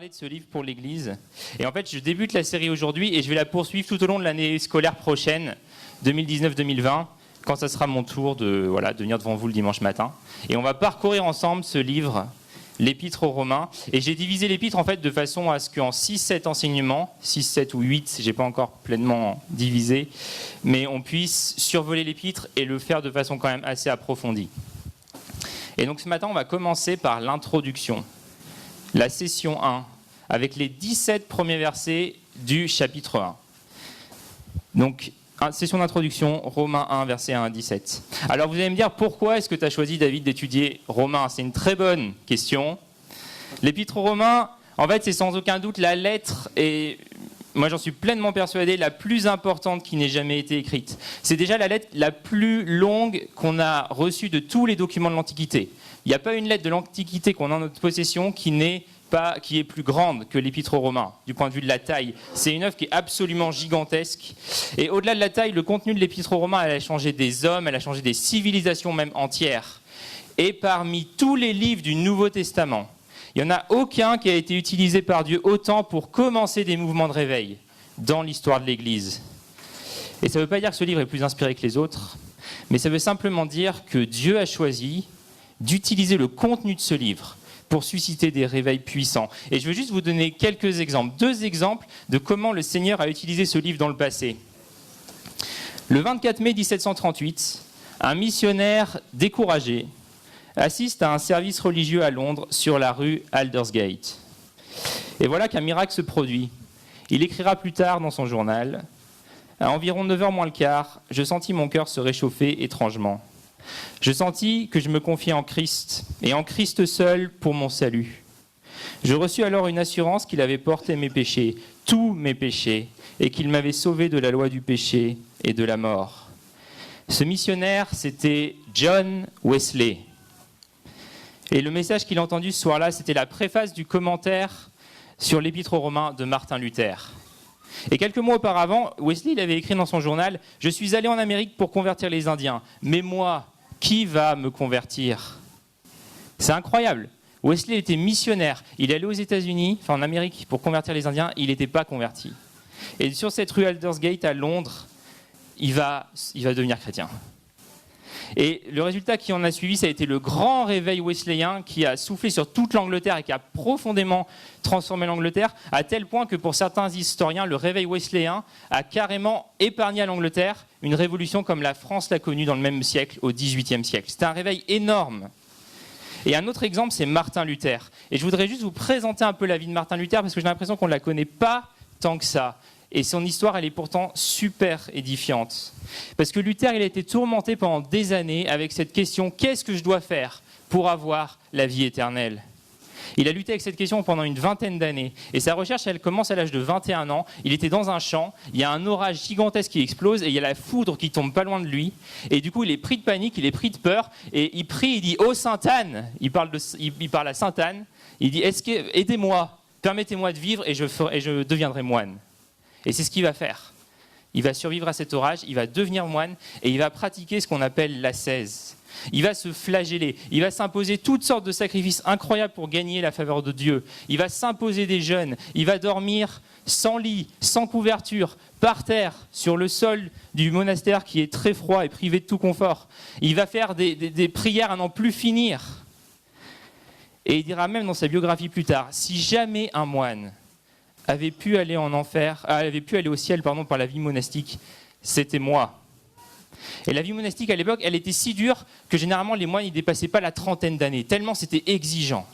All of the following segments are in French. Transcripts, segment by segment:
parler de ce livre pour l'Église. Et en fait, je débute la série aujourd'hui et je vais la poursuivre tout au long de l'année scolaire prochaine, 2019-2020, quand ça sera mon tour de venir devant vous le dimanche matin. Et on va parcourir ensemble ce livre, l'Épître aux Romains. Et j'ai divisé l'Épître en fait de façon à ce qu'en 6-7 enseignements, 6, 7 ou 8, j'ai pas encore pleinement divisé, mais on puisse survoler l'Épître et le faire de façon quand même assez approfondie. Et donc ce matin, on va commencer par l'introduction, la session 1, avec les 17 premiers versets du chapitre 1. Donc, session d'introduction, Romains 1, versets 1 à 17. Alors vous allez me dire, pourquoi est-ce que tu as choisi, David, d'étudier Romains ? C'est une très bonne question. L'Épître aux Romains, en fait, c'est sans aucun doute la lettre, et moi j'en suis pleinement persuadé, la plus importante qui n'ait jamais été écrite. C'est déjà la lettre la plus longue qu'on a reçue de tous les documents de l'Antiquité. Il n'y a pas une lettre de l'Antiquité qu'on a en notre possession qui est plus grande que l'Épître aux Romains, du point de vue de la taille. C'est une œuvre qui est absolument gigantesque. Et au-delà de la taille, le contenu de l'Épître aux Romains, elle a changé des hommes, elle a changé des civilisations même entières. Et parmi tous les livres du Nouveau Testament, il n'y en a aucun qui a été utilisé par Dieu autant pour commencer des mouvements de réveil dans l'histoire de l'Église. Et ça ne veut pas dire que ce livre est plus inspiré que les autres, mais ça veut simplement dire que Dieu a choisi d'utiliser le contenu de ce livre pour susciter des réveils puissants. Et je veux juste vous donner quelques exemples, 2 exemples de comment le Seigneur a utilisé ce livre dans le passé. Le 24 mai 1738, un missionnaire découragé assiste à un service religieux à Londres sur la rue Aldersgate. Et voilà qu'un miracle se produit. Il écrira plus tard dans son journal « À environ 9h moins le quart, je sentis mon cœur se réchauffer étrangement. Je sentis que je me confiais en Christ, et en Christ seul pour mon salut. Je reçus alors une assurance qu'il avait porté mes péchés, tous mes péchés, et qu'il m'avait sauvé de la loi du péché et de la mort. » Ce missionnaire, c'était John Wesley. Et le message qu'il a entendu ce soir-là, c'était la préface du commentaire sur l'Épître aux Romains de Martin Luther. Et quelques mois auparavant, Wesley il avait écrit dans son journal « Je suis allé en Amérique pour convertir les Indiens, mais moi, qui va me convertir ?» C'est incroyable. Wesley était missionnaire. Il est allé aux États-Unis, en Amérique, pour convertir les Indiens. Il n'était pas converti. Et sur cette rue Aldersgate à Londres, il va devenir chrétien. Et le résultat qui en a suivi, ça a été le grand réveil wesleyen qui a soufflé sur toute l'Angleterre et qui a profondément transformé l'Angleterre, à tel point que pour certains historiens, le réveil wesleyen a carrément épargné à l'Angleterre une révolution comme la France l'a connue dans le même siècle, au XVIIIe siècle. C'était un réveil énorme. Et un autre exemple, c'est Martin Luther. Et je voudrais juste vous présenter un peu la vie de Martin Luther, parce que j'ai l'impression qu'on ne la connaît pas tant que ça. Et son histoire, elle est pourtant super édifiante. Parce que Luther, il a été tourmenté pendant des années avec cette question « Qu'est-ce que je dois faire pour avoir la vie éternelle ?» Il a lutté avec cette question pendant une vingtaine d'années. Et sa recherche, elle commence à l'âge de 21 ans. Il était dans un champ, il y a un orage gigantesque qui explose et il y a la foudre qui tombe pas loin de lui. Et du coup, il est pris de panique, il est pris de peur et il prie, il dit « Oh Sainte Anne !» Il parle à Sainte Anne. Il dit « Aidez-moi, permettez-moi de vivre et je deviendrai moine. » Et c'est ce qu'il va faire. Il va survivre à cet orage, il va devenir moine et il va pratiquer ce qu'on appelle l'ascèse. Il va se flageller, il va s'imposer toutes sortes de sacrifices incroyables pour gagner la faveur de Dieu. Il va s'imposer des jeûnes, il va dormir sans lit, sans couverture, par terre, sur le sol du monastère qui est très froid et privé de tout confort. Il va faire des prières à n'en plus finir. Et il dira même dans sa biographie plus tard, si jamais un moine avait pu aller au ciel par la vie monastique, c'était moi. Et la vie monastique à l'époque, elle était si dure que généralement les moines ne dépassaient pas la trentaine d'années, tellement c'était exigeant.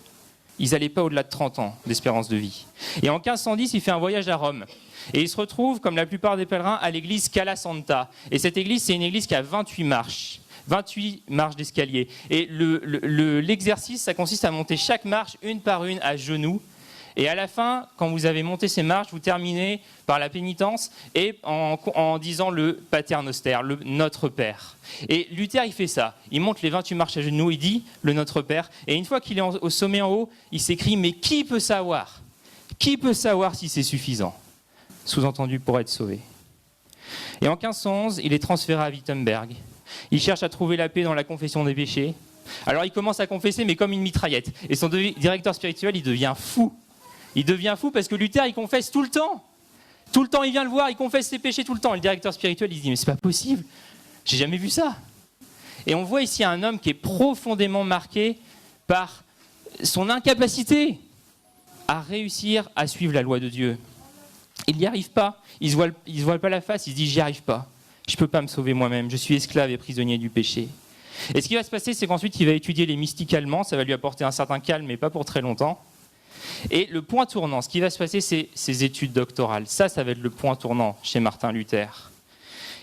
Ils n'allaient pas au-delà de 30 ans d'espérance de vie. Et en 1510, il fait un voyage à Rome. Et il se retrouve, comme la plupart des pèlerins, à l'église Cala Santa. Et cette église, c'est une église qui a 28 marches. 28 marches d'escalier. Et l'exercice, ça consiste à monter chaque marche une par une à genoux. Et à la fin, quand vous avez monté ces marches, vous terminez par la pénitence et en disant le Pater Noster, le Notre Père. Et Luther, il fait ça. Il monte les 28 marches à genoux, il dit le Notre Père. Et une fois qu'il est au sommet en haut, il s'écrie « Mais qui peut savoir ? Qui peut savoir si c'est suffisant ?» Sous-entendu, pour être sauvé. Et en 1511, il est transféré à Wittenberg. Il cherche à trouver la paix dans la confession des péchés. Alors il commence à confesser, mais comme une mitraillette. Et son directeur spirituel, il devient fou. Il devient fou parce que Luther, il confesse tout le temps. Tout le temps, il vient le voir, il confesse ses péchés tout le temps. Et le directeur spirituel, il se dit, mais c'est pas possible, j'ai jamais vu ça. Et on voit ici un homme qui est profondément marqué par son incapacité à réussir à suivre la loi de Dieu. Il n'y arrive pas, il ne se voile pas la face, il se dit, j'y arrive pas, je ne peux pas me sauver moi-même, je suis esclave et prisonnier du péché. Et ce qui va se passer, c'est qu'ensuite, il va étudier les mystiques allemands, ça va lui apporter un certain calme, mais pas pour très longtemps. Et le point tournant, ce qui va se passer, c'est ses études doctorales. Ça va être le point tournant chez Martin Luther.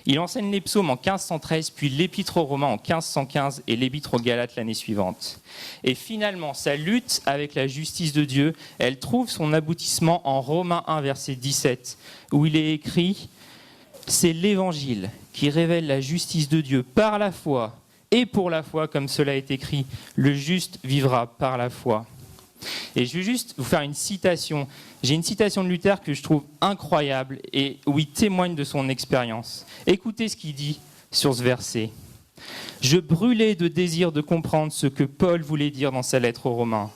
Il enseigne les psaumes en 1513, puis l'épître aux Romains en 1515 et l'épître aux Galates l'année suivante. Et finalement, sa lutte avec la justice de Dieu, elle trouve son aboutissement en Romains 1, verset 17, où il est écrit « C'est l'Évangile qui révèle la justice de Dieu par la foi, et pour la foi, comme cela est écrit, le juste vivra par la foi. » Et je vais juste vous faire une citation. J'ai une citation de Luther que je trouve incroyable et où il témoigne de son expérience. Écoutez ce qu'il dit sur ce verset. « Je brûlais de désir de comprendre ce que Paul voulait dire dans sa lettre aux Romains.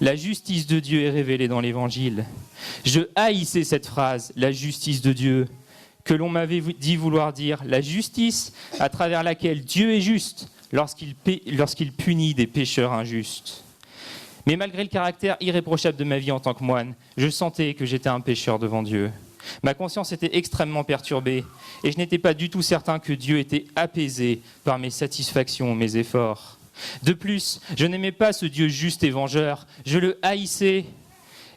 La justice de Dieu est révélée dans l'Évangile. Je haïssais cette phrase, la justice de Dieu, que l'on m'avait dit vouloir dire, la justice à travers laquelle Dieu est juste lorsqu'il punit des pécheurs injustes. Mais malgré le caractère irréprochable de ma vie en tant que moine, je sentais que j'étais un pécheur devant Dieu. Ma conscience était extrêmement perturbée et je n'étais pas du tout certain que Dieu était apaisé par mes satisfactions ou mes efforts. De plus, je n'aimais pas ce Dieu juste et vengeur, je le haïssais.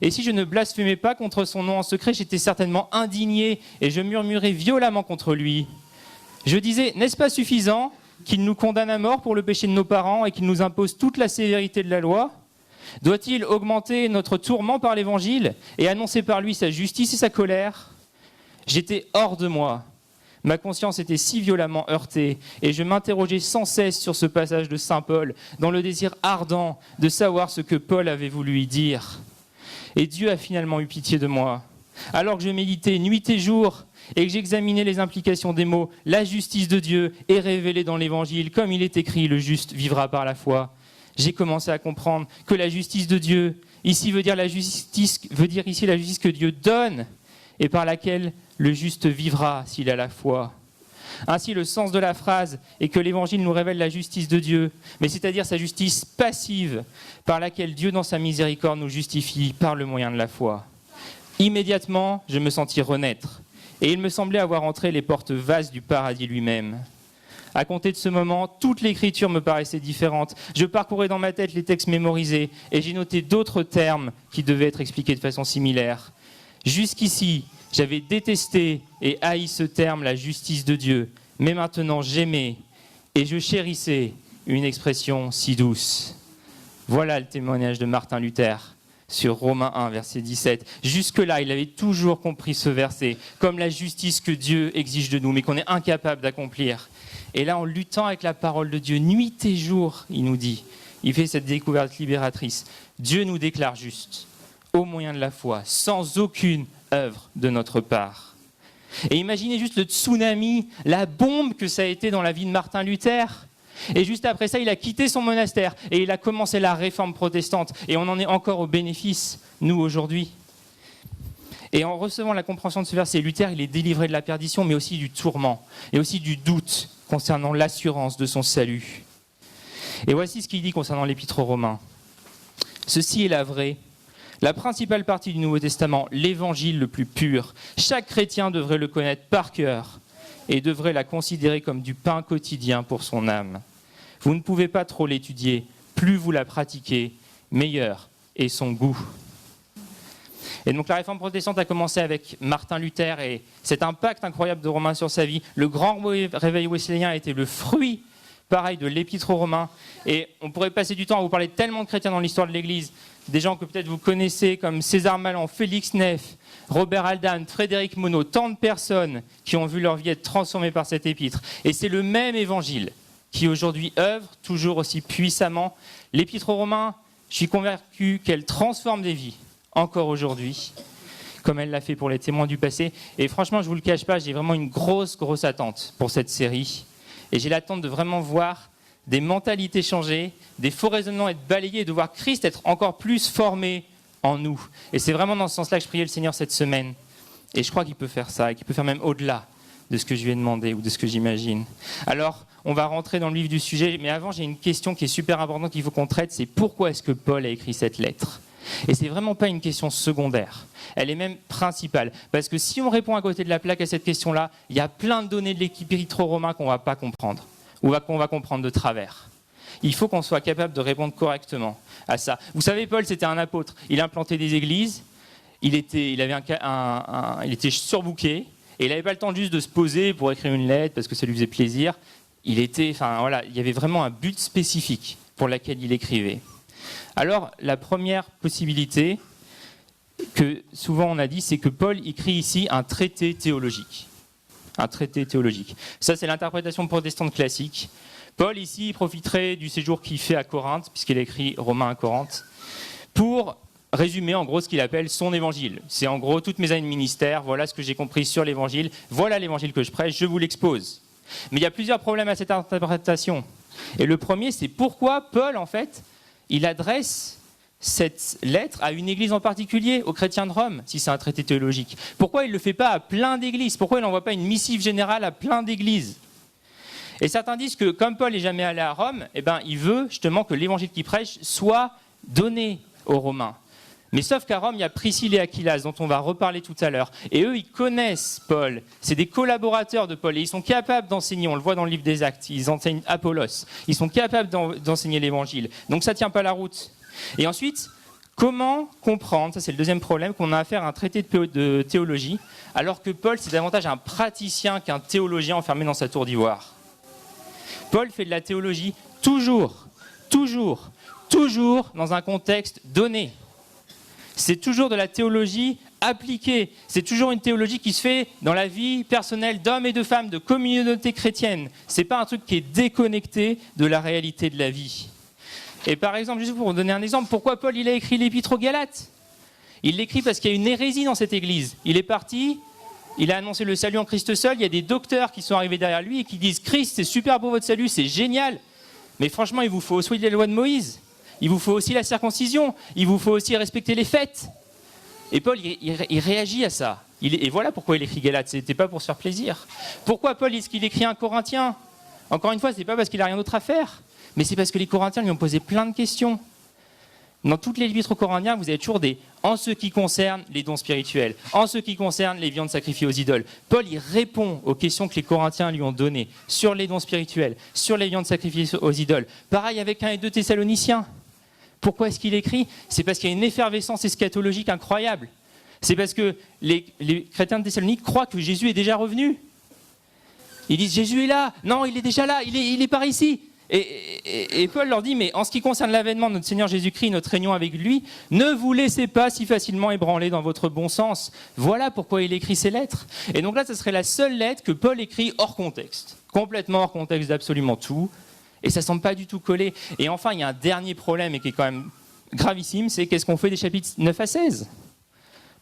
Et si je ne blasphémais pas contre son nom en secret, j'étais certainement indigné et je murmurais violemment contre lui. Je disais, n'est-ce pas suffisant qu'il nous condamne à mort pour le péché de nos parents et qu'il nous impose toute la sévérité de la loi ? Doit-il augmenter notre tourment par l'Évangile et annoncer par lui sa justice et sa colère ? J'étais hors de moi. Ma conscience était si violemment heurtée et je m'interrogeais sans cesse sur ce passage de saint Paul dans le désir ardent de savoir ce que Paul avait voulu y dire. Et Dieu a finalement eu pitié de moi. Alors que je méditais nuit et jour et que j'examinais les implications des mots « La justice de Dieu est révélée dans l'Évangile, comme il est écrit, le juste vivra par la foi », j'ai commencé à comprendre que la justice de Dieu, ici veut dire la justice que Dieu donne et par laquelle le juste vivra s'il a la foi. Ainsi, le sens de la phrase est que l'Évangile nous révèle la justice de Dieu, mais c'est-à-dire sa justice passive, par laquelle Dieu, dans sa miséricorde, nous justifie par le moyen de la foi. Immédiatement, je me sentis renaître, et il me semblait avoir entré les portes vastes du paradis lui-même. À compter de ce moment, toute l'écriture me paraissait différente. Je parcourais dans ma tête les textes mémorisés et j'ai noté d'autres termes qui devaient être expliqués de façon similaire. Jusqu'ici, j'avais détesté et haï ce terme, la justice de Dieu. Mais maintenant, j'aimais et je chérissais une expression si douce. Voilà le témoignage de Martin Luther sur Romains 1, verset 17. Jusque-là, il avait toujours compris ce verset comme la justice que Dieu exige de nous, mais qu'on est incapable d'accomplir. Et là, en luttant avec la parole de Dieu, nuit et jour, il nous dit, il fait cette découverte libératrice. Dieu nous déclare juste, au moyen de la foi, sans aucune œuvre de notre part. Et imaginez juste le tsunami, la bombe que ça a été dans la vie de Martin Luther. Et juste après ça, il a quitté son monastère et il a commencé la réforme protestante. Et on en est encore au bénéfice, nous, aujourd'hui. Et en recevant la compréhension de ce verset, Luther, il est délivré de la perdition, mais aussi du tourment, et aussi du doute concernant l'assurance de son salut. Et voici ce qu'il dit concernant l'épître aux Romains. Ceci est la vraie, la principale partie du Nouveau Testament, l'évangile le plus pur. Chaque chrétien devrait le connaître par cœur et devrait la considérer comme du pain quotidien pour son âme. Vous ne pouvez pas trop l'étudier, plus vous la pratiquez, meilleur est son goût. Et donc la réforme protestante a commencé avec Martin Luther et cet impact incroyable de Romains sur sa vie. Le grand réveil wesleyen a été le fruit, pareil, de l'épître aux Romains. Et on pourrait passer du temps à vous parler tellement de chrétiens dans l'histoire de l'Église, des gens que peut-être vous connaissez comme César Malan, Félix Neff, Robert Aldan, Frédéric Monod, tant de personnes qui ont vu leur vie être transformées par cet épître. Et c'est le même évangile qui aujourd'hui œuvre toujours aussi puissamment. L'épître aux Romains, je suis convaincu qu'elle transforme des vies encore aujourd'hui, comme elle l'a fait pour les témoins du passé. Et franchement, je ne vous le cache pas, j'ai vraiment une grosse attente pour cette série. Et j'ai l'attente de vraiment voir des mentalités changer, des faux raisonnements être balayés, et de voir Christ être encore plus formé en nous. Et c'est vraiment dans ce sens-là que je priais le Seigneur cette semaine. Et je crois qu'il peut faire ça, et qu'il peut faire même au-delà de ce que je lui ai demandé ou de ce que j'imagine. Alors, on va rentrer dans le vif du sujet, mais avant, j'ai une question qui est super importante qu'il faut qu'on traite, c'est pourquoi est-ce que Paul a écrit cette lettre ? Et c'est vraiment pas une question secondaire, elle est même principale. Parce que si on répond à côté de la plaque à cette question-là, il y a plein de données de l'épître aux Romains qu'on ne va pas comprendre, ou qu'on va comprendre de travers. Il faut qu'on soit capable de répondre correctement à ça. Vous savez, Paul, c'était un apôtre. Il a implanté des églises, il était surbooké, et il n'avait pas le temps juste de se poser pour écrire une lettre parce que ça lui faisait plaisir. Il y avait vraiment un but spécifique pour lequel il écrivait. Alors, la première possibilité que souvent on a dit, c'est que Paul écrit ici un traité théologique. Un traité théologique. Ça, c'est l'interprétation protestante classique. Paul, ici, profiterait du séjour qu'il fait à Corinthe, puisqu'il a écrit Romains à Corinthe, pour résumer en gros ce qu'il appelle son évangile. C'est en gros toutes mes années de ministère, voilà ce que j'ai compris sur l'évangile, voilà l'évangile que je prêche, je vous l'expose. Mais il y a plusieurs problèmes à cette interprétation. Et le premier, c'est pourquoi Paul, en fait, il adresse cette lettre à une église en particulier, aux chrétiens de Rome, si c'est un traité théologique. Pourquoi il ne le fait pas à plein d'églises ? Pourquoi il n'envoie pas une missive générale à plein d'églises ? Et certains disent que comme Paul n'est jamais allé à Rome, il veut justement que l'évangile qu'il prêche soit donné aux Romains. Mais sauf qu'à Rome, il y a Priscille et Aquilas, dont on va reparler tout à l'heure. Et eux, ils connaissent Paul. C'est des collaborateurs de Paul. Et ils sont capables d'enseigner, on le voit dans le livre des Actes, ils enseignent Apollos. Ils sont capables d'enseigner l'évangile. Donc ça ne tient pas la route. Et ensuite, comment comprendre, ça c'est le deuxième problème, qu'on a affaire à un traité de théologie, alors que Paul, c'est davantage un praticien qu'un théologien enfermé dans sa tour d'ivoire. Paul fait de la théologie toujours dans un contexte donné. C'est toujours de la théologie appliquée. C'est toujours une théologie qui se fait dans la vie personnelle d'hommes et de femmes, de communautés chrétiennes. Ce n'est pas un truc qui est déconnecté de la réalité de la vie. Et par exemple, juste pour vous donner un exemple, pourquoi Paul il a écrit l'épître aux Galates ? Il l'écrit parce qu'il y a une hérésie dans cette église. Il est parti, il a annoncé le salut en Christ seul, il y a des docteurs qui sont arrivés derrière lui et qui disent « Christ, c'est super beau votre salut, c'est génial, mais franchement, il vous faut aussi la loi de Moïse. Il vous faut aussi la circoncision, il vous faut aussi respecter les fêtes. » Et Paul, il réagit à ça. Et voilà pourquoi il écrit Galates, ce n'était pas pour se faire plaisir. Pourquoi Paul est-ce qu'il écrit un Corinthien ? Encore une fois, ce n'est pas parce qu'il n'a rien d'autre à faire, mais c'est parce que les Corinthiens lui ont posé plein de questions. Dans toutes les épîtres aux Corinthiens, vous avez toujours en ce qui concerne les dons spirituels, en ce qui concerne les viandes sacrifiées aux idoles. Paul, il répond aux questions que les Corinthiens lui ont données sur les dons spirituels, sur les viandes sacrifiées aux idoles. Pareil avec 1 et 2 Thessaloniciens. Pourquoi est-ce qu'il écrit ? C'est parce qu'il y a une effervescence eschatologique incroyable. C'est parce que les chrétiens de Thessalonique croient que Jésus est déjà revenu. Ils disent Jésus est là. Non, il est déjà là, il est par ici. Et Paul leur dit, mais en ce qui concerne l'avènement de notre Seigneur Jésus-Christ, notre réunion avec lui, ne vous laissez pas si facilement ébranler dans votre bon sens. Voilà pourquoi il écrit ces lettres. Et donc là, ce serait la seule lettre que Paul écrit hors contexte. Complètement hors contexte d'absolument tout. Et ça ne semble pas du tout coller. Et enfin, il y a un dernier problème et qui est quand même gravissime, c'est qu'est-ce qu'on fait des chapitres 9 à 16 ?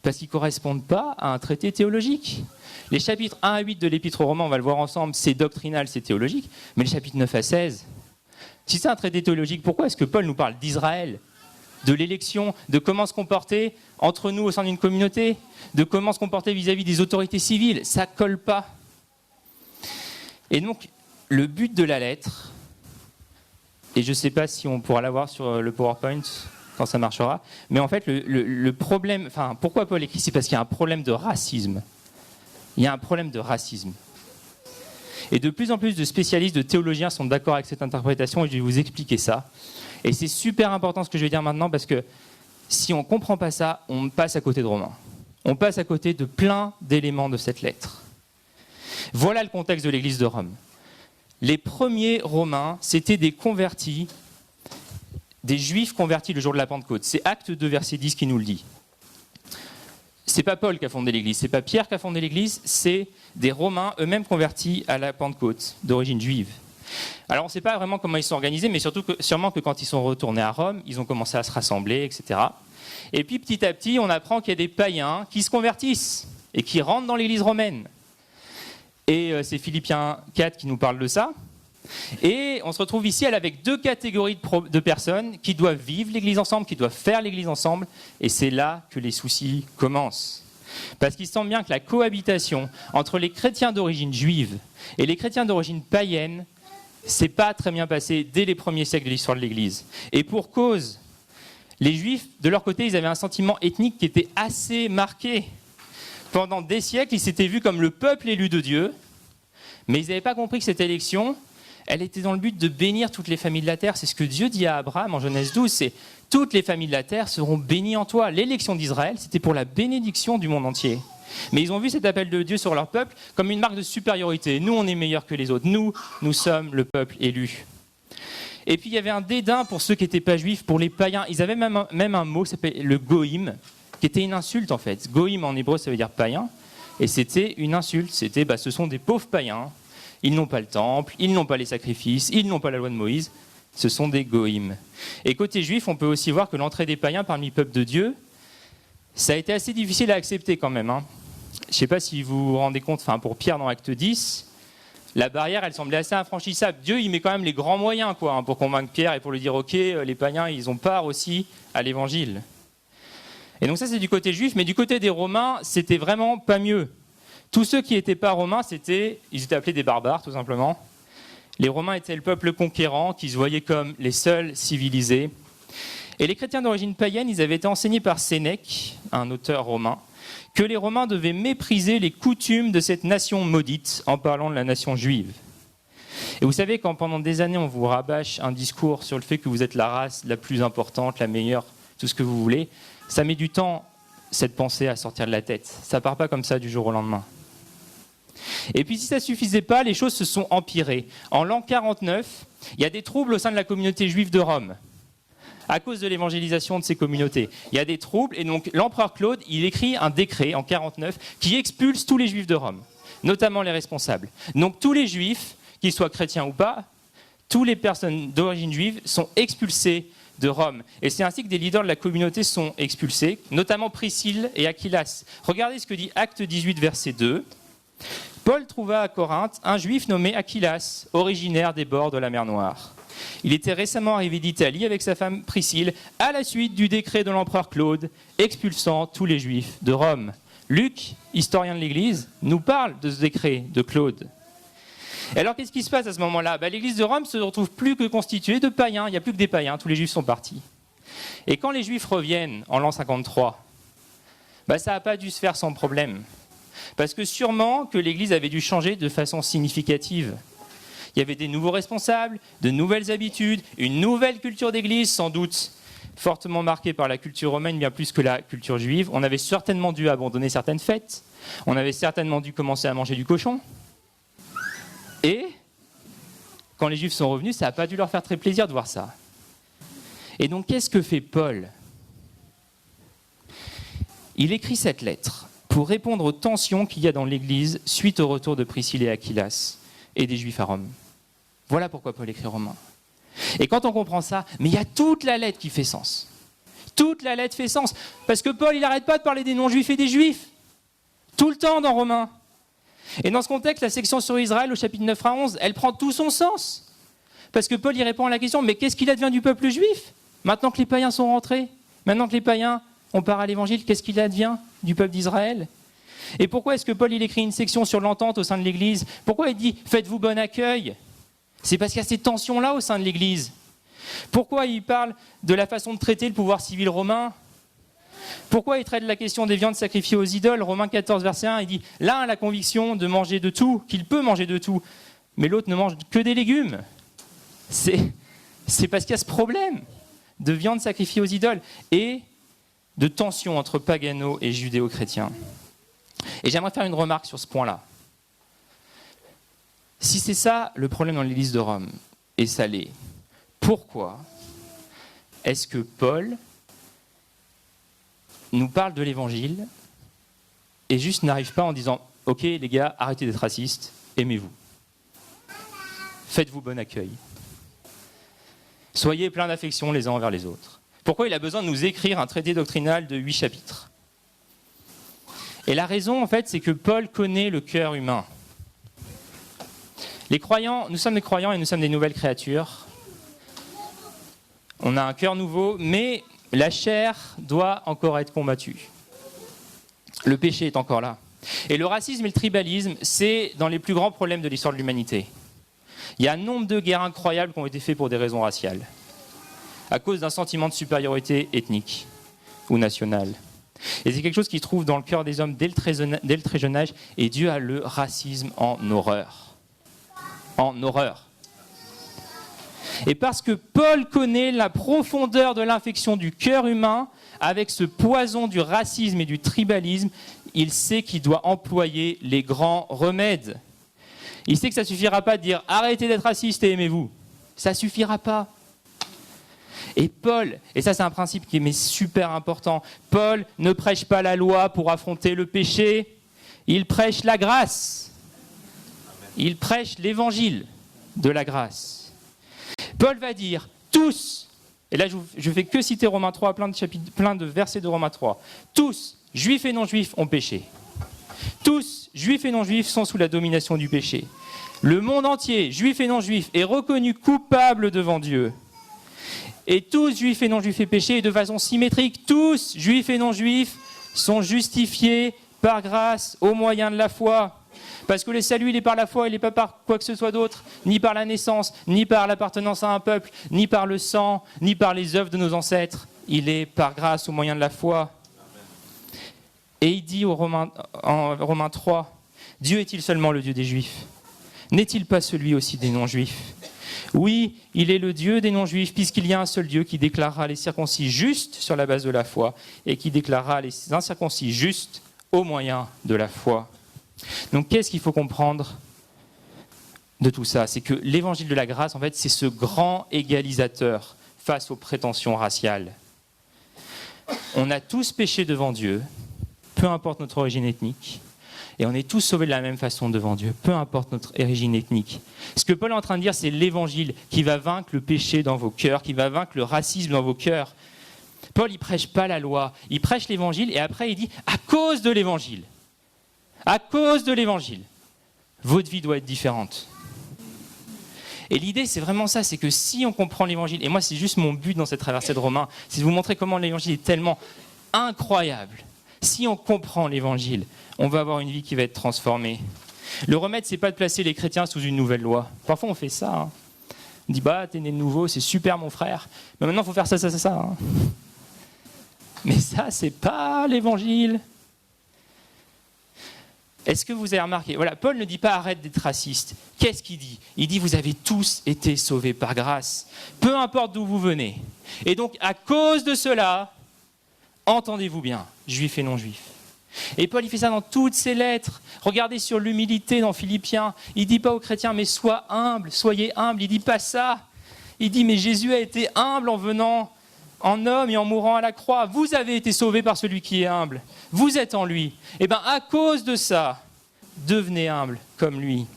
Parce qu'ils ne correspondent pas à un traité théologique. Les chapitres 1 à 8 de l'Épître aux Romains, on va le voir ensemble, c'est doctrinal, c'est théologique. Mais les chapitres 9 à 16, si c'est un traité théologique, pourquoi est-ce que Paul nous parle d'Israël, de l'élection, de comment se comporter entre nous au sein d'une communauté, de comment se comporter vis-à-vis des autorités civiles ? Ça ne colle pas. Et donc, le but de la lettre, et je ne sais pas si on pourra l'avoir sur le PowerPoint quand ça marchera, mais en fait, le problème, pourquoi Paul écrit ? C'est parce qu'il y a un problème de racisme. Il y a un problème de racisme. Et de plus en plus de spécialistes, de théologiens sont d'accord avec cette interprétation et je vais vous expliquer ça. Et c'est super important ce que je vais dire maintenant parce que si on ne comprend pas ça, on passe à côté de Romains. On passe à côté de plein d'éléments de cette lettre. Voilà le contexte de l'église de Rome. Les premiers Romains, c'était des convertis, des Juifs convertis le jour de la Pentecôte. C'est Acte 2, verset 10 qui nous le dit. C'est pas Paul qui a fondé l'église, c'est pas Pierre qui a fondé l'église, c'est des Romains eux-mêmes convertis à la Pentecôte, d'origine juive. Alors on ne sait pas vraiment comment ils sont organisés, mais sûrement que quand ils sont retournés à Rome, ils ont commencé à se rassembler, etc. Et puis petit à petit, on apprend qu'il y a des païens qui se convertissent et qui rentrent dans l'église romaine. Et c'est Philippiens 4 qui nous parle de ça. Et on se retrouve ici avec deux catégories de personnes qui doivent vivre l'Église ensemble, qui doivent faire l'Église ensemble, et c'est là que les soucis commencent. Parce qu'il semble bien que la cohabitation entre les chrétiens d'origine juive et les chrétiens d'origine païenne s'est pas très bien passé dès les premiers siècles de l'histoire de l'Église. Et pour cause, les Juifs, de leur côté, ils avaient un sentiment ethnique qui était assez marqué. Pendant des siècles, ils s'étaient vus comme le peuple élu de Dieu, mais ils n'avaient pas compris que cette élection, elle était dans le but de bénir toutes les familles de la terre. C'est ce que Dieu dit à Abraham en Genèse 12, c'est « Toutes les familles de la terre seront bénies en toi ». L'élection d'Israël, c'était pour la bénédiction du monde entier. Mais ils ont vu cet appel de Dieu sur leur peuple comme une marque de supériorité. Nous, on est meilleurs que les autres. Nous sommes le peuple élu. Et puis, il y avait un dédain pour ceux qui n'étaient pas juifs, pour les païens. Ils avaient même un mot qui s'appelait le goïm, qui était une insulte en fait. Goïm en hébreu, ça veut dire païen. Et c'était une insulte. C'était, ce sont des pauvres païens. Ils n'ont pas le temple, ils n'ont pas les sacrifices, ils n'ont pas la loi de Moïse. Ce sont des goïms. Et côté juif, on peut aussi voir que l'entrée des païens parmi le peuple de Dieu, ça a été assez difficile à accepter quand même. Je ne sais pas si vous vous rendez compte, pour Pierre dans Acte 10, la barrière, elle semblait assez infranchissable. Dieu, il met quand même les grands moyens pour convaincre Pierre et pour lui dire « Ok, les païens, ils ont part aussi à l'évangile ». Et donc ça, c'est du côté juif, mais du côté des Romains, c'était vraiment pas mieux. Tous ceux qui n'étaient pas romains, ils étaient appelés des barbares, tout simplement. Les Romains étaient le peuple conquérant, qui se voyait comme les seuls civilisés. Et les chrétiens d'origine païenne, ils avaient été enseignés par Sénèque, un auteur romain, que les Romains devaient mépriser les coutumes de cette nation maudite, en parlant de la nation juive. Et vous savez, quand pendant des années, on vous rabâche un discours sur le fait que vous êtes la race la plus importante, la meilleure, tout ce que vous voulez, ça met du temps, cette pensée, à sortir de la tête. Ça ne part pas comme ça du jour au lendemain. Et puis si ça ne suffisait pas, les choses se sont empirées. En l'an 49, il y a des troubles au sein de la communauté juive de Rome, à cause de l'évangélisation de ces communautés. Il y a des troubles, et donc l'empereur Claude, il écrit un décret en 49 qui expulse tous les juifs de Rome, notamment les responsables. Donc tous les juifs, qu'ils soient chrétiens ou pas, toutes les personnes d'origine juive sont expulsées de Rome. Et c'est ainsi que des leaders de la communauté sont expulsés, notamment Priscille et Aquilas. Regardez ce que dit Acte 18, verset 2. Paul trouva à Corinthe un juif nommé Aquilas, originaire des bords de la mer Noire. Il était récemment arrivé d'Italie avec sa femme Priscille, à la suite du décret de l'empereur Claude, expulsant tous les juifs de Rome. Luc, historien de l'Église, nous parle de ce décret de Claude. Et alors, qu'est-ce qui se passe à ce moment-là ? L'Église de Rome ne se retrouve plus que constituée de païens. Il n'y a plus que des païens, tous les juifs sont partis. Et quand les juifs reviennent en l'an 53, ça n'a pas dû se faire sans problème. Parce que sûrement que l'Église avait dû changer de façon significative. Il y avait des nouveaux responsables, de nouvelles habitudes, une nouvelle culture d'Église, sans doute fortement marquée par la culture romaine, bien plus que la culture juive. On avait certainement dû abandonner certaines fêtes. On avait certainement dû commencer à manger du cochon. Et quand les Juifs sont revenus, ça n'a pas dû leur faire très plaisir de voir ça. Et donc, qu'est-ce que fait Paul ? Il écrit cette lettre pour répondre aux tensions qu'il y a dans l'Église suite au retour de Priscille et Aquilas et des Juifs à Rome. Voilà pourquoi Paul écrit Romains. Et quand on comprend ça, mais il y a toute la lettre qui fait sens. Toute la lettre fait sens. Parce que Paul, il n'arrête pas de parler des non-juifs et des juifs. Tout le temps dans Romains. Et dans ce contexte, la section sur Israël, au chapitre 9 à 11, elle prend tout son sens. Parce que Paul y répond à la question, mais qu'est-ce qu'il advient du peuple juif ? Maintenant que les païens sont rentrés, maintenant que les païens ont part à l'évangile, qu'est-ce qu'il advient du peuple d'Israël ? Et pourquoi est-ce que Paul il écrit une section sur l'entente au sein de l'Église ? Pourquoi il dit « Faites-vous bon accueil » ? C'est parce qu'il y a ces tensions-là au sein de l'Église. Pourquoi il parle de la façon de traiter le pouvoir civil romain ? Pourquoi il traite la question des viandes sacrifiées aux idoles ? Romains 14, verset 1, il dit « L'un a la conviction de manger de tout, qu'il peut manger de tout, mais l'autre ne mange que des légumes. » C'est parce qu'il y a ce problème de viande sacrifiée aux idoles et de tension entre pagano et judéo-chrétiens. Et j'aimerais faire une remarque sur ce point-là. Si c'est ça le problème dans l'Église de Rome, et ça l'est, pourquoi est-ce que Paul nous parle de l'Évangile et juste n'arrive pas en disant « Ok les gars, arrêtez d'être racistes, aimez-vous. Faites-vous bon accueil. Soyez pleins d'affection les uns envers les autres. » Pourquoi il a besoin de nous écrire un traité doctrinal de 8 chapitres ? Et la raison, en fait, c'est que Paul connaît le cœur humain. Les croyants, nous sommes des croyants et nous sommes des nouvelles créatures. On a un cœur nouveau, mais la chair doit encore être combattue. Le péché est encore là. Et le racisme et le tribalisme, c'est dans les plus grands problèmes de l'histoire de l'humanité. Il y a un nombre de guerres incroyables qui ont été faites pour des raisons raciales, à cause d'un sentiment de supériorité ethnique ou nationale. Et c'est quelque chose qui se trouve dans le cœur des hommes dès le très jeune âge, et Dieu a le racisme en horreur. En horreur. Et parce que Paul connaît la profondeur de l'infection du cœur humain, avec ce poison du racisme et du tribalisme, il sait qu'il doit employer les grands remèdes. Il sait que ça ne suffira pas de dire « arrêtez d'être raciste et aimez-vous ». Ça ne suffira pas. Et Paul, et ça c'est un principe qui est super important, Paul ne prêche pas la loi pour affronter le péché, il prêche la grâce. Il prêche l'évangile de la grâce. Paul va dire tous, et là je ne fais que citer Romains 3, plein de versets de Romains 3, tous, juifs et non-juifs, ont péché. Tous, juifs et non-juifs, sont sous la domination du péché. Le monde entier, juifs et non-juifs, est reconnu coupable devant Dieu. Et tous, juifs et non-juifs, et péché, et de façon symétrique, tous, juifs et non-juifs, sont justifiés par grâce au moyen de la foi. Parce que le salut, il est par la foi, il n'est pas par quoi que ce soit d'autre, ni par la naissance, ni par l'appartenance à un peuple, ni par le sang, ni par les œuvres de nos ancêtres. Il est par grâce au moyen de la foi. Et il dit en Romains 3, « Dieu est-il seulement le Dieu des Juifs? N'est-il pas celui aussi des non-Juifs? Oui, il est le Dieu des non-Juifs, puisqu'il y a un seul Dieu qui déclarera les circoncis justes sur la base de la foi et qui déclarera les incirconcis justes au moyen de la foi. » Donc qu'est-ce qu'il faut comprendre de tout ça? C'est que l'évangile de la grâce, en fait, c'est ce grand égalisateur face aux prétentions raciales. On a tous péché devant Dieu, peu importe notre origine ethnique, et on est tous sauvés de la même façon devant Dieu, peu importe notre origine ethnique. Ce que Paul est en train de dire, c'est l'évangile qui va vaincre le péché dans vos cœurs, qui va vaincre le racisme dans vos cœurs. Paul, il ne prêche pas la loi, il prêche l'évangile, et après il dit, à cause de l'évangile, votre vie doit être différente. Et l'idée, c'est vraiment ça, c'est que si on comprend l'évangile, et moi c'est juste mon but dans cette traversée de Romains, c'est de vous montrer comment l'évangile est tellement incroyable. Si on comprend l'évangile, on va avoir une vie qui va être transformée. Le remède, c'est pas de placer les chrétiens sous une nouvelle loi. Parfois on fait ça. Hein. On dit, bah t'es né de nouveau, c'est super mon frère, mais maintenant il faut faire ça. Hein. Mais ça, c'est pas l'évangile. Est-ce que vous avez remarqué? Voilà, Paul ne dit pas arrête d'être raciste. Qu'est-ce qu'il dit? Il dit vous avez tous été sauvés par grâce, peu importe d'où vous venez. Et donc à cause de cela, entendez-vous bien, juifs et non-juifs. Et Paul il fait ça dans toutes ses lettres. Regardez sur l'humilité dans Philippiens. Il dit pas aux chrétiens mais sois humble, soyez humble. Il dit pas ça. Il dit mais Jésus a été humble en venant en homme et en mourant à la croix. Vous avez été sauvés par celui qui est humble. Vous êtes en lui. Et bien, à cause de ça, devenez humble comme lui.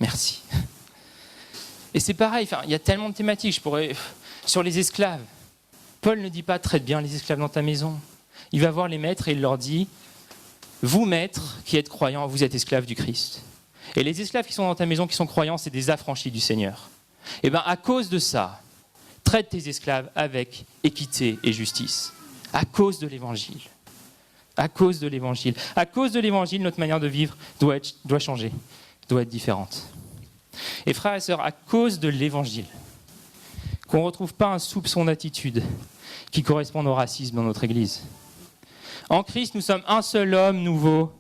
Merci. Et c'est pareil, il y a tellement de thématiques. Sur les esclaves, Paul ne dit pas traite bien les esclaves dans ta maison. Il va voir les maîtres et il leur dit vous, maîtres qui êtes croyants, vous êtes esclaves du Christ. Et les esclaves qui sont dans ta maison, qui sont croyants, c'est des affranchis du Seigneur. Et bien, à cause de ça, traite tes esclaves avec équité et justice. À cause de l'évangile. À cause de l'évangile. À cause de l'évangile, notre manière de vivre doit changer, doit être différente. Et frères et sœurs, à cause de l'évangile, qu'on ne retrouve pas un soupçon d'attitude qui corresponde au racisme dans notre Église. En Christ, nous sommes un seul homme nouveau,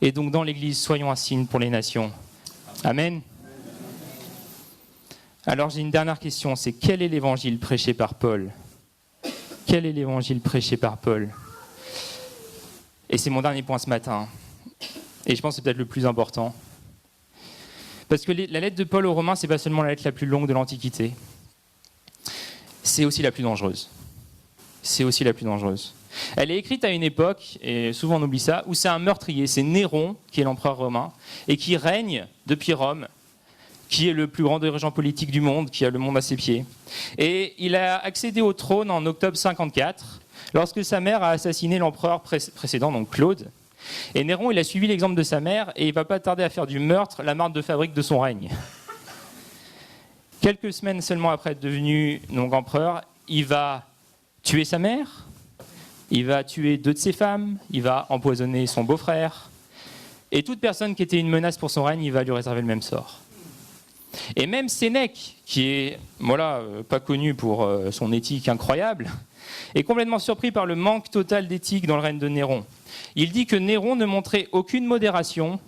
et donc dans l'Église, soyons un signe pour les nations. Amen. Alors j'ai une dernière question, c'est quel est l'évangile prêché par Paul? Quel est l'évangile prêché par Paul? Et c'est mon dernier point ce matin. Et je pense que c'est peut-être le plus important. Parce que la lettre de Paul aux Romains, c'est pas seulement la lettre la plus longue de l'Antiquité. C'est aussi la plus dangereuse. C'est aussi la plus dangereuse. Elle est écrite à une époque, et souvent on oublie ça, où c'est un meurtrier, c'est Néron, qui est l'empereur romain, et qui règne depuis Rome, qui est le plus grand dirigeant politique du monde, qui a le monde à ses pieds. Et il a accédé au trône en octobre 54, lorsque sa mère a assassiné l'empereur précédent, donc Claude. Et Néron, il a suivi l'exemple de sa mère et il ne va pas tarder à faire du meurtre la marque de fabrique de son règne. Quelques semaines seulement après être devenu donc empereur, il va tuer sa mère, il va tuer 2 de ses femmes, il va empoisonner son beau-frère. Et toute personne qui était une menace pour son règne, il va lui réserver le même sort. Et même Sénèque, qui est pas connu pour son éthique incroyable, est complètement surpris par le manque total d'éthique dans le règne de Néron. Il dit que Néron ne montrait aucune modération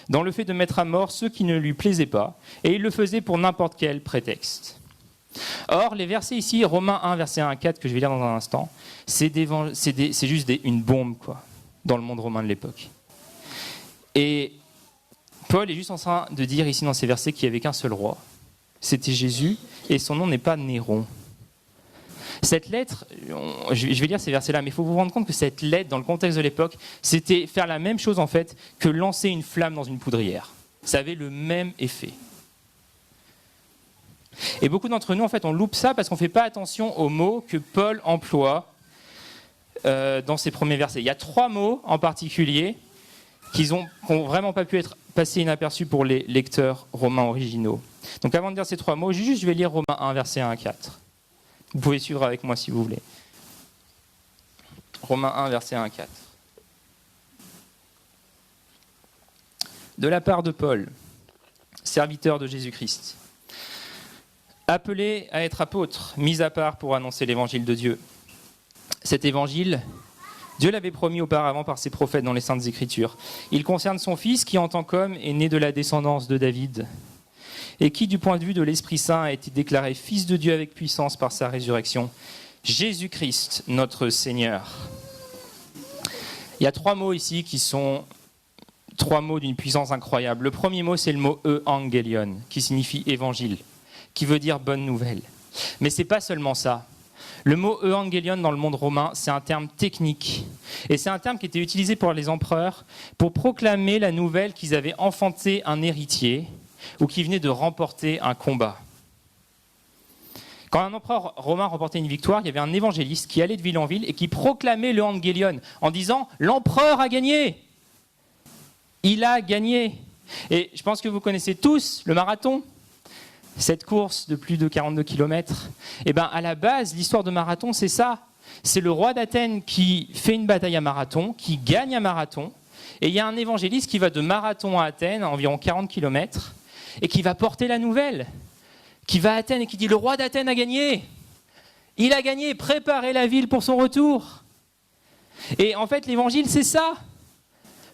dans le fait de mettre à mort ceux qui ne lui plaisaient pas, et il le faisait pour n'importe quel prétexte. Or, les versets ici, Romains 1, verset 1 à 4, que je vais lire dans un instant, c'est juste une bombe dans le monde romain de l'époque. Et Paul est juste en train de dire ici dans ces versets qu'il n'y avait qu'un seul roi. C'était Jésus, et son nom n'est pas Néron. Cette lettre, je vais lire ces versets-là, mais il faut vous rendre compte que cette lettre, dans le contexte de l'époque, c'était faire la même chose en fait que lancer une flamme dans une poudrière. Ça avait le même effet. Et beaucoup d'entre nous, en fait, on loupe ça parce qu'on ne fait pas attention aux mots que Paul emploie dans ses premiers versets. Il y a 3 mots en particulier qui n'ont vraiment pas pu être passés inaperçus pour les lecteurs romains originaux. Donc avant de dire ces 3 mots, je vais lire Romains 1, versets 1 à 4. Vous pouvez suivre avec moi si vous voulez. Romains 1, versets 1 à 4. De la part de Paul, serviteur de Jésus-Christ, appelé à être apôtre, mis à part pour annoncer l'évangile de Dieu. Cet évangile, Dieu l'avait promis auparavant par ses prophètes dans les Saintes Écritures. Il concerne son Fils qui, en tant qu'homme, est né de la descendance de David et qui, du point de vue de l'Esprit Saint, a été déclaré Fils de Dieu avec puissance par sa résurrection. Jésus-Christ, notre Seigneur. Il y a 3 mots ici qui sont 3 mots d'une puissance incroyable. Le premier mot, c'est le mot euangelion, qui signifie évangile, qui veut dire bonne nouvelle. Mais ce n'est pas seulement ça. Le mot euangelion dans le monde romain, c'est un terme technique. Et c'est un terme qui était utilisé par les empereurs pour proclamer la nouvelle qu'ils avaient enfanté un héritier ou qui venait de remporter un combat. Quand un empereur romain remportait une victoire, il y avait un évangéliste qui allait de ville en ville et qui proclamait l'euangelion en disant « L'empereur a gagné !» Il a gagné. Et je pense que vous connaissez tous le marathon. Cette course de plus de 42 km, à la base, l'histoire de marathon, c'est ça. C'est le roi d'Athènes qui fait une bataille à marathon, qui gagne un marathon, et il y a un évangéliste qui va de Marathon à Athènes, à environ 40 km, et qui va porter la nouvelle, qui va à Athènes et qui dit « Le roi d'Athènes a gagné ! Il a gagné, préparez la ville pour son retour !» Et en fait, l'évangile, c'est ça.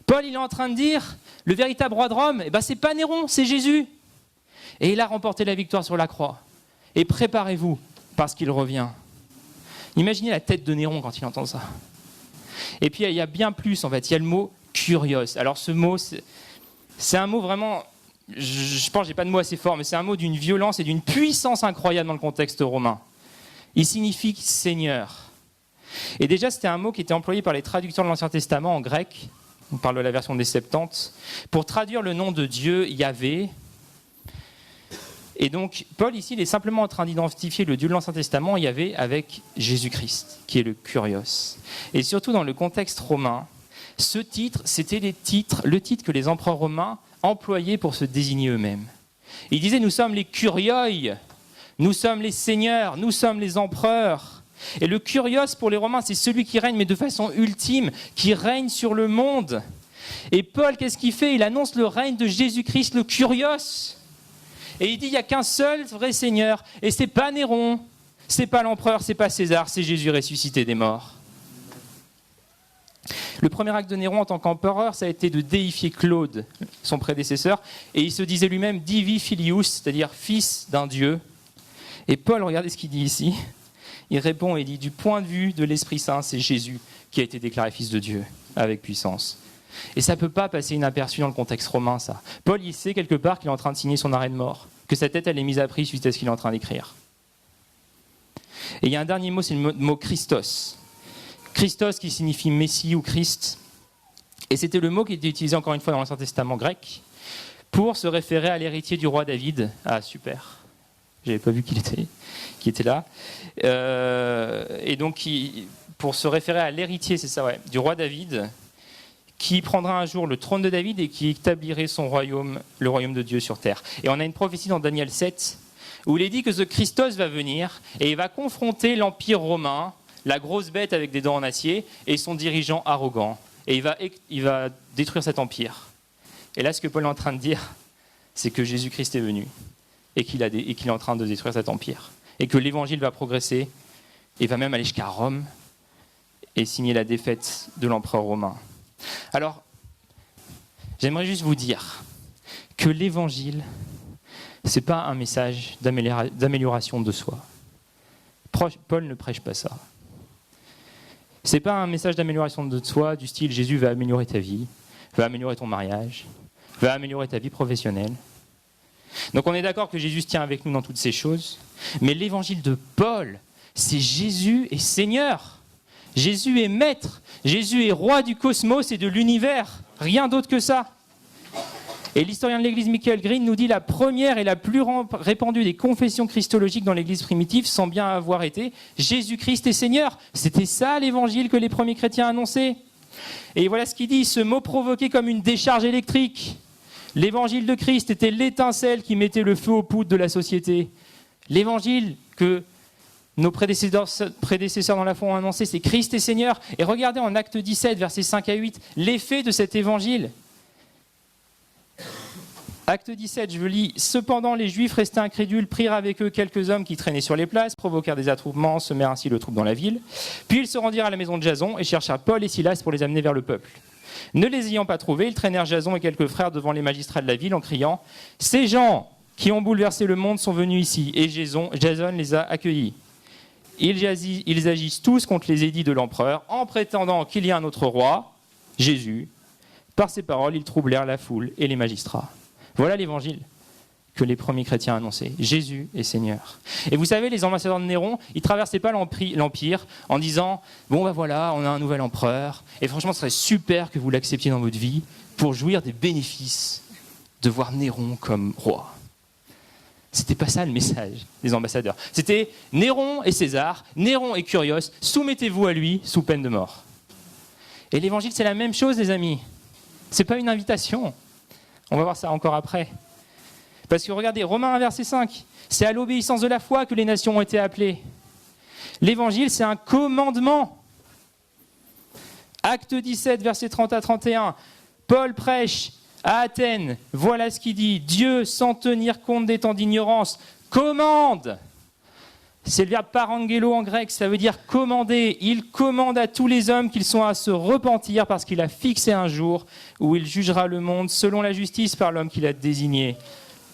Paul, il est en train de dire « Le véritable roi de Rome, c'est pas Néron, c'est Jésus !» Et il a remporté la victoire sur la croix. Et préparez-vous, parce qu'il revient. Imaginez la tête de Néron quand il entend ça. Et puis il y a bien plus, en fait. Il y a le mot « kurios ». Alors ce mot, c'est un mot vraiment... Je pense que je n'ai pas de mot assez fort, mais c'est un mot d'une violence et d'une puissance incroyable dans le contexte romain. Il signifie « Seigneur ». Et déjà, c'était un mot qui était employé par les traducteurs de l'Ancien Testament en grec. On parle de la version des Septante. Pour traduire le nom de Dieu, Yahvé. Et donc, Paul, ici, il est simplement en train d'identifier le Dieu de l'Ancien Testament, Yahvé, avec Jésus-Christ, qui est le Kurios. Et surtout, dans le contexte romain, ce titre, c'était le titre que les empereurs romains employaient pour se désigner eux-mêmes. Ils disaient, nous sommes les Kurioi, nous sommes les seigneurs, nous sommes les empereurs. Et le Kurios, pour les Romains, c'est celui qui règne, mais de façon ultime, qui règne sur le monde. Et Paul, qu'est-ce qu'il fait ? Il annonce le règne de Jésus-Christ, le Kurios. Et il dit, il n'y a qu'un seul vrai Seigneur, et c'est pas Néron, c'est pas l'empereur, c'est pas César, c'est Jésus ressuscité des morts. Le premier acte de Néron en tant qu'empereur, ça a été de déifier Claude, son prédécesseur, et il se disait lui-même Divi Filius, c'est-à-dire fils d'un dieu. Et Paul, regardez ce qu'il dit ici, il répond et dit, du point de vue de l'Esprit Saint, c'est Jésus qui a été déclaré fils de Dieu, avec puissance. Et ça ne peut pas passer inaperçu dans le contexte romain, ça. Paul, il sait quelque part qu'il est en train de signer son arrêt de mort, que sa tête, elle est mise à prix suite à ce qu'il est en train d'écrire. Et il y a un dernier mot, c'est le mot Christos. Christos qui signifie Messie ou Christ. Et c'était le mot qui était utilisé encore une fois dans l'Ancien Testament grec pour se référer à l'héritier du roi David. Ah, super. J'avais pas vu qu'il était là. Et donc, pour se référer à l'héritier, c'est ça, ouais, du roi David, qui prendra un jour le trône de David et qui établirait son royaume, le royaume de Dieu sur terre. Et on a une prophétie dans Daniel 7 où il est dit que ce Christos va venir et il va confronter l'Empire romain, la grosse bête avec des dents en acier, et son dirigeant arrogant. Et il va détruire cet empire. Et là, ce que Paul est en train de dire, c'est que Jésus-Christ est venu et qu'il est en train de détruire cet empire. Et que l'évangile va progresser et va même aller jusqu'à Rome et signer la défaite de l'empereur romain. Alors, j'aimerais juste vous dire que l'évangile, ce n'est pas un message d'amélioration de soi. Paul ne prêche pas ça. Ce n'est pas un message d'amélioration de soi du style Jésus va améliorer ta vie, va améliorer ton mariage, va améliorer ta vie professionnelle. Donc on est d'accord que Jésus se tient avec nous dans toutes ces choses, mais l'évangile de Paul, c'est Jésus est Seigneur, Jésus est maître, Jésus est roi du cosmos et de l'univers, rien d'autre que ça. Et l'historien de l'Église Michael Green nous dit la première et la plus répandue des confessions christologiques dans l'Église primitive semble bien avoir été Jésus-Christ est Seigneur. C'était ça l'évangile que les premiers chrétiens annonçaient. Et voilà ce qu'il dit, ce mot provoqué comme une décharge électrique. L'évangile de Christ était l'étincelle qui mettait le feu aux poudres de la société. L'évangile que nos prédécesseurs dans la foi ont annoncé, c'est Christ est Seigneur. Et regardez en Actes 17, versets 5 à 8, l'effet de cet évangile. Acte 17, je lis. Cependant, les Juifs restés incrédules prirent avec eux quelques hommes qui traînaient sur les places, provoquèrent des attroupements, semèrent ainsi le trouble dans la ville. Puis ils se rendirent à la maison de Jason et cherchèrent Paul et Silas pour les amener vers le peuple. Ne les ayant pas trouvés, ils traînèrent Jason et quelques frères devant les magistrats de la ville en criant « Ces gens qui ont bouleversé le monde sont venus ici. » Et Jason les a accueillis. Ils agissent tous contre les édits de l'empereur en prétendant qu'il y a un autre roi, Jésus. Par ces paroles, ils troublèrent la foule et les magistrats. Voilà l'évangile que les premiers chrétiens annonçaient. Jésus est Seigneur. Et vous savez, les ambassadeurs de Néron, ils ne traversaient pas l'Empire en disant « Bon, ben voilà, on a un nouvel empereur, et franchement, ce serait super que vous l'acceptiez dans votre vie pour jouir des bénéfices de voir Néron comme roi. » C'était pas ça le message des ambassadeurs. C'était Néron et César, Néron et Curios, soumettez-vous à lui sous peine de mort. Et l'évangile, c'est la même chose, les amis. Ce n'est pas une invitation. On va voir ça encore après. Parce que regardez, Romains 1, verset 5, c'est à l'obéissance de la foi que les nations ont été appelées. L'évangile, c'est un commandement. Acte 17, verset 30 à 31, Paul prêche à Athènes, voilà ce qu'il dit, Dieu, sans tenir compte des temps d'ignorance, commande. C'est le verbe parangelo en grec, ça veut dire commander. Il commande à tous les hommes qu'ils sont à se repentir parce qu'il a fixé un jour où il jugera le monde selon la justice par l'homme qu'il a désigné.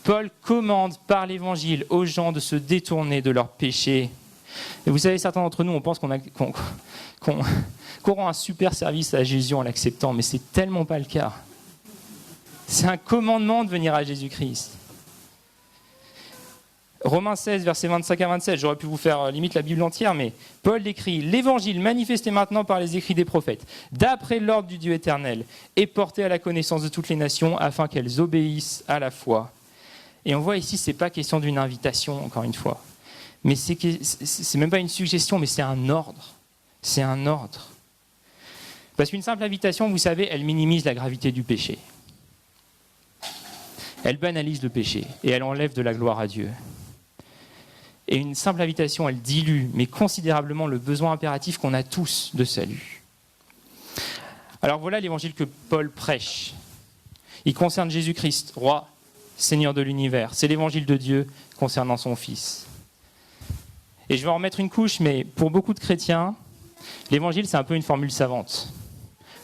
Paul commande par l'évangile aux gens de se détourner de leurs péchés. Et vous savez, certains d'entre nous, on pense qu'on rend un super service à Jésus en l'acceptant, mais c'est tellement pas le cas. C'est un commandement de venir à Jésus-Christ. Romains 16, versets 25 à 27, j'aurais pu vous faire limite la Bible entière, mais Paul écrit « L'évangile manifesté maintenant par les écrits des prophètes, d'après l'ordre du Dieu éternel, est porté à la connaissance de toutes les nations afin qu'elles obéissent à la foi. » Et on voit ici, ce n'est pas question d'une invitation, encore une fois. Mais c'est même pas une suggestion, mais c'est un ordre. C'est un ordre. Parce qu'une simple invitation, vous savez, elle minimise la gravité du péché. Elle banalise le péché et elle enlève de la gloire à Dieu. Et une simple invitation, elle dilue, mais considérablement, le besoin impératif qu'on a tous de salut. Alors voilà l'évangile que Paul prêche. Il concerne Jésus-Christ, roi, Seigneur de l'univers. C'est l'évangile de Dieu concernant son Fils. Et je vais en remettre une couche, mais pour beaucoup de chrétiens, l'évangile, c'est un peu une formule savante.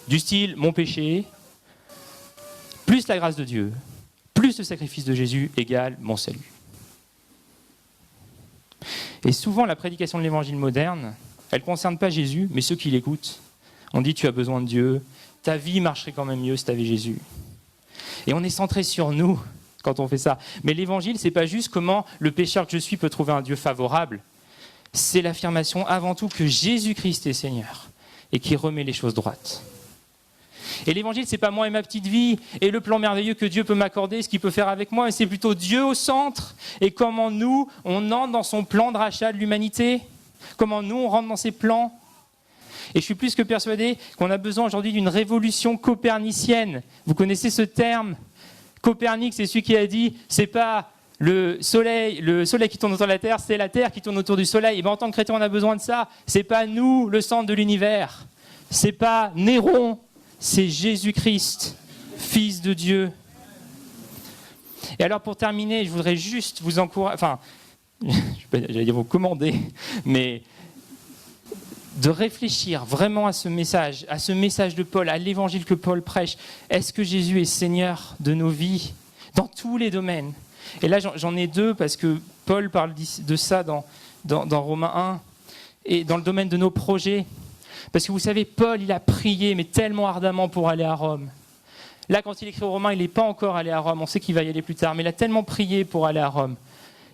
Du style, mon péché, plus la grâce de Dieu, plus le sacrifice de Jésus égale mon salut. Et souvent, la prédication de l'évangile moderne, elle ne concerne pas Jésus, mais ceux qui l'écoutent. On dit, tu as besoin de Dieu, ta vie marcherait quand même mieux si tu avais Jésus. Et on est centré sur nous quand on fait ça. Mais l'évangile, ce n'est pas juste comment le pécheur que je suis peut trouver un Dieu favorable. C'est l'affirmation avant tout que Jésus-Christ est Seigneur et qui remet les choses droites. Et l'évangile, c'est pas moi et ma petite vie et le plan merveilleux que Dieu peut m'accorder, ce qu'il peut faire avec moi, mais c'est plutôt Dieu au centre et comment nous, on entre dans son plan de rachat de l'humanité, comment nous, on rentre dans ses plans. Et je suis plus que persuadé qu'on a besoin aujourd'hui d'une révolution copernicienne. Vous connaissez ce terme ? Copernic, c'est celui qui a dit, c'est pas le soleil qui tourne autour de la Terre, c'est la Terre qui tourne autour du soleil. Et bien, en tant que chrétien, on a besoin de ça. C'est pas nous, le centre de l'univers. C'est pas Néron, c'est Jésus-Christ, Fils de Dieu. Et alors, pour terminer, je voudrais juste vous encourager, j'allais dire vous commander, mais de réfléchir vraiment à ce message de Paul, à l'évangile que Paul prêche. Est-ce que Jésus est Seigneur de nos vies dans tous les domaines ? Et là, j'en ai deux parce que Paul parle de ça dans Romains 1 et dans le domaine de nos projets. Parce que vous savez, Paul, il a prié, mais tellement ardemment pour aller à Rome. Là, quand il écrit aux Romains, il n'est pas encore allé à Rome. On sait qu'il va y aller plus tard, mais il a tellement prié pour aller à Rome.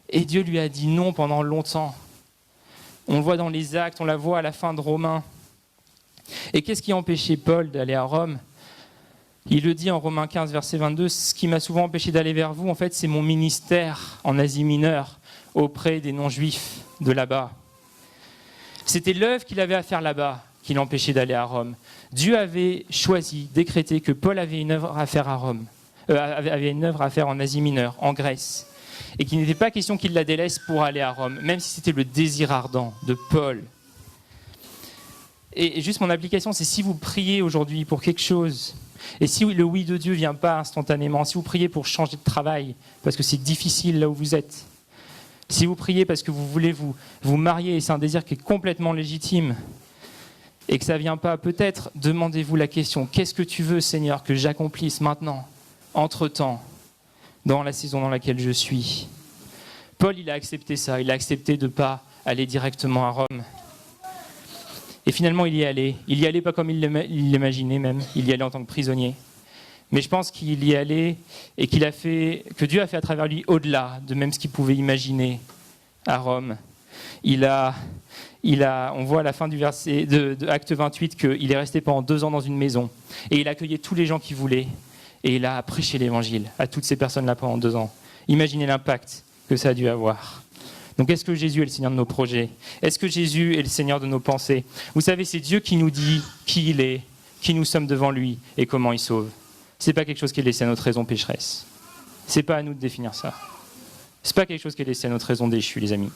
Et Dieu lui a dit non pendant longtemps. On le voit dans les actes, on la voit à la fin de Romains. Et qu'est-ce qui a empêché Paul d'aller à Rome ? Il le dit en Romains 15, verset 22, « Ce qui m'a souvent empêché d'aller vers vous, en fait, c'est mon ministère en Asie mineure, auprès des non-juifs de là-bas. » C'était l'œuvre qu'il avait à faire là-bas qui l'empêchait d'aller à Rome. Dieu avait choisi, décrété que Paul avait une œuvre à faire à Rome, avait une œuvre à faire en Asie mineure, en Grèce, et qu'il n'était pas question qu'il la délaisse pour aller à Rome, même si c'était le désir ardent de Paul. Et juste mon application, c'est si vous priez aujourd'hui pour quelque chose, et si le oui de Dieu ne vient pas instantanément, si vous priez pour changer de travail, parce que c'est difficile là où vous êtes, si vous priez parce que vous voulez vous marier, et c'est un désir qui est complètement légitime, et que ça ne vient pas, peut-être demandez-vous la question, qu'est-ce que tu veux, Seigneur, que j'accomplisse maintenant, entre-temps, dans la saison dans laquelle je suis ? Paul, il a accepté ça, il a accepté de ne pas aller directement à Rome. Et finalement, il y allait. Il y allait pas comme il l'imaginait même, il y allait en tant que prisonnier. Mais je pense qu'il y allait et que Dieu a fait à travers lui au-delà de même ce qu'il pouvait imaginer à Rome. On voit à la fin du verset de Acte 28 qu'il est resté pendant 2 ans dans une maison et il accueillait tous les gens qu'il voulait et il a prêché l'évangile à toutes ces personnes-là pendant 2 ans. Imaginez l'impact que ça a dû avoir. Donc est-ce que Jésus est le Seigneur de nos projets ? Est-ce que Jésus est le Seigneur de nos pensées ? Vous savez, c'est Dieu qui nous dit qui il est, qui nous sommes devant lui et comment il sauve. Ce n'est pas quelque chose qui est laissé à notre raison pécheresse. Ce n'est pas à nous de définir ça. Ce n'est pas quelque chose qui est laissé à notre raison déchue, les amis.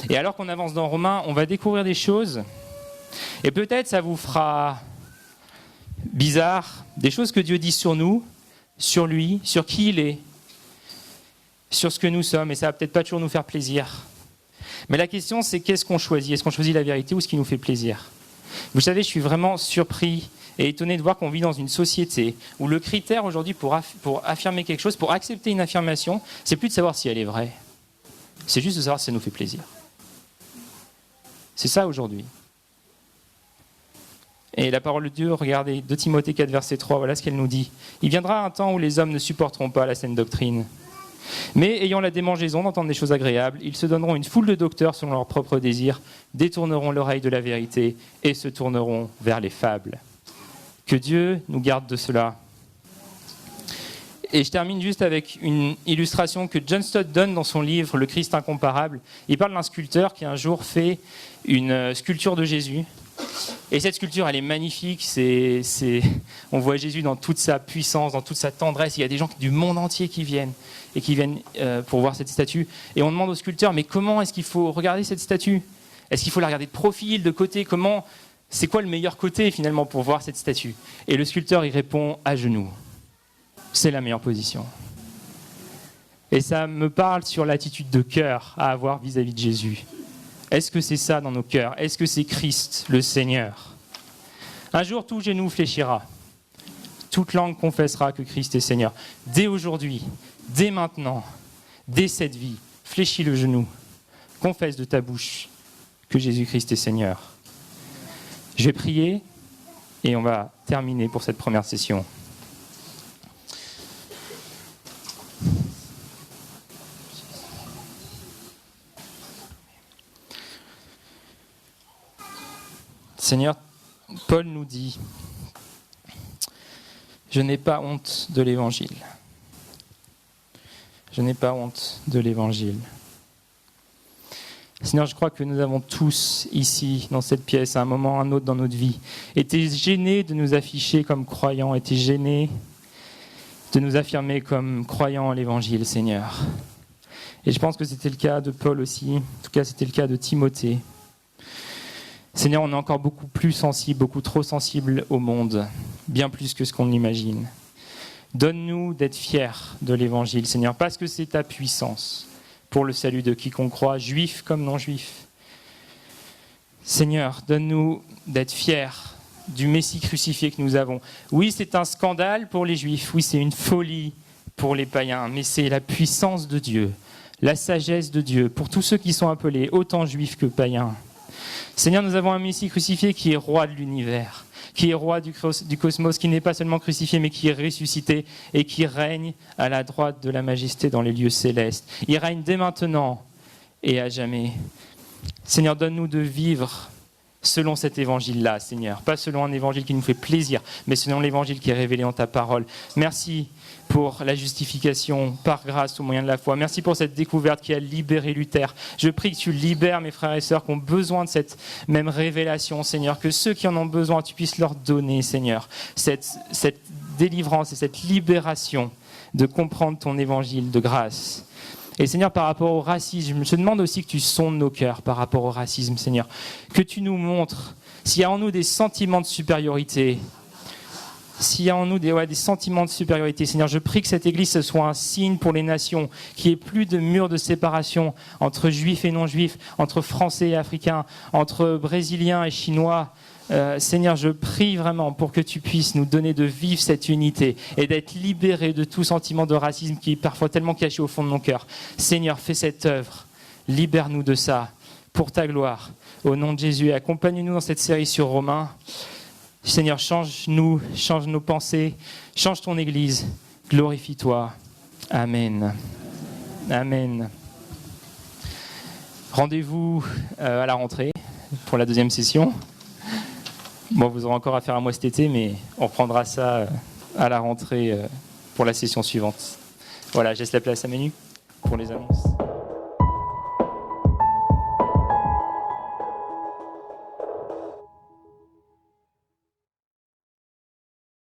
Et alors qu'on avance dans Romains, on va découvrir des choses, et peut-être ça vous fera bizarre, des choses que Dieu dit sur nous, sur lui, sur qui il est, sur ce que nous sommes, et ça va peut-être pas toujours nous faire plaisir. Mais la question, c'est qu'est-ce qu'on choisit ? Est-ce qu'on choisit la vérité ou ce qui nous fait plaisir ? Vous savez, je suis vraiment surpris et étonné de voir qu'on vit dans une société où le critère aujourd'hui pour affirmer quelque chose, pour accepter une affirmation, c'est plus de savoir si elle est vraie. C'est juste de savoir si ça nous fait plaisir. C'est ça aujourd'hui. Et la parole de Dieu, regardez, 2 Timothée 4, verset 3, voilà ce qu'elle nous dit. « Il viendra un temps où les hommes ne supporteront pas la saine doctrine. Mais ayant la démangeaison d'entendre des choses agréables, ils se donneront une foule de docteurs selon leurs propres désirs, détourneront l'oreille de la vérité et se tourneront vers les fables. » Que Dieu nous garde de cela. Et je termine juste avec une illustration que John Stott donne dans son livre « Le Christ incomparable ». Il parle d'un sculpteur qui un jour fait une sculpture de Jésus. Et cette sculpture, elle est magnifique. On voit Jésus dans toute sa puissance, dans toute sa tendresse. Il y a des gens du monde entier qui viennent pour voir cette statue. Et on demande au sculpteur, mais comment est-ce qu'il faut regarder cette statue ? Est-ce qu'il faut la regarder de profil, de côté ? C'est quoi le meilleur côté finalement pour voir cette statue ? Et le sculpteur, il répond à genoux. C'est la meilleure position. Et ça me parle sur l'attitude de cœur à avoir vis-à-vis de Jésus. Est-ce que c'est ça dans nos cœurs ? Est-ce que c'est Christ, le Seigneur ? Un jour, tout genou fléchira. Toute langue confessera que Christ est Seigneur. Dès aujourd'hui, dès maintenant, dès cette vie, fléchis le genou. Confesse de ta bouche que Jésus-Christ est Seigneur. Je vais prier et on va terminer pour cette première session. Seigneur, Paul nous dit « Je n'ai pas honte de l'Évangile. Je n'ai pas honte de l'Évangile. » Seigneur, je crois que nous avons tous ici, dans cette pièce, à un moment ou à un autre dans notre vie, été gênés de nous afficher comme croyants, été gênés de nous affirmer comme croyants à l'Évangile, Seigneur. Et je pense que c'était le cas de Paul aussi, en tout cas c'était le cas de Timothée. Seigneur, on est encore beaucoup plus sensible, beaucoup trop sensible au monde, bien plus que ce qu'on imagine. Donne-nous d'être fiers de l'Évangile, Seigneur, parce que c'est ta puissance pour le salut de quiconque croit, juif comme non-juif. Seigneur, donne-nous d'être fiers du Messie crucifié que nous avons. Oui, c'est un scandale pour les Juifs, oui, c'est une folie pour les païens, mais c'est la puissance de Dieu, la sagesse de Dieu, pour tous ceux qui sont appelés, autant juifs que païens. Seigneur, nous avons un Messie crucifié qui est roi de l'univers, qui est roi du cosmos, qui n'est pas seulement crucifié, mais qui est ressuscité et qui règne à la droite de la majesté dans les lieux célestes. Il règne dès maintenant et à jamais. Seigneur, donne-nous de vivre selon cet évangile-là, Seigneur. Pas selon un évangile qui nous fait plaisir, mais selon l'évangile qui est révélé en ta parole. Merci pour la justification par grâce au moyen de la foi. Merci pour cette découverte qui a libéré Luther. Je prie que tu libères mes frères et sœurs qui ont besoin de cette même révélation, Seigneur, que ceux qui en ont besoin, tu puisses leur donner, Seigneur, cette délivrance et cette libération de comprendre ton évangile de grâce. Et Seigneur, par rapport au racisme, je te demande aussi que tu sondes nos cœurs par rapport au racisme, Seigneur. Que tu nous montres s'il y a en nous des sentiments de supériorité, s'il y a en nous des sentiments de supériorité, Seigneur, je prie que cette Église ce soit un signe pour les nations, qu'il n'y ait plus de murs de séparation entre juifs et non-juifs, entre Français et Africains, entre Brésiliens et Chinois. Seigneur, je prie vraiment pour que tu puisses nous donner de vivre cette unité et d'être libérés de tout sentiment de racisme qui est parfois tellement caché au fond de mon cœur. Seigneur, fais cette œuvre, libère-nous de ça, pour ta gloire. Au nom de Jésus, accompagne-nous dans cette série sur Romains. Seigneur, change-nous, change nos pensées, change ton Église, glorifie-toi. Amen. Amen. Rendez-vous à la rentrée pour la deuxième session. Bon, vous aurez encore affaire à moi cet été, mais on reprendra ça à la rentrée pour la session suivante. Voilà, je laisse la place à Manu pour les annonces.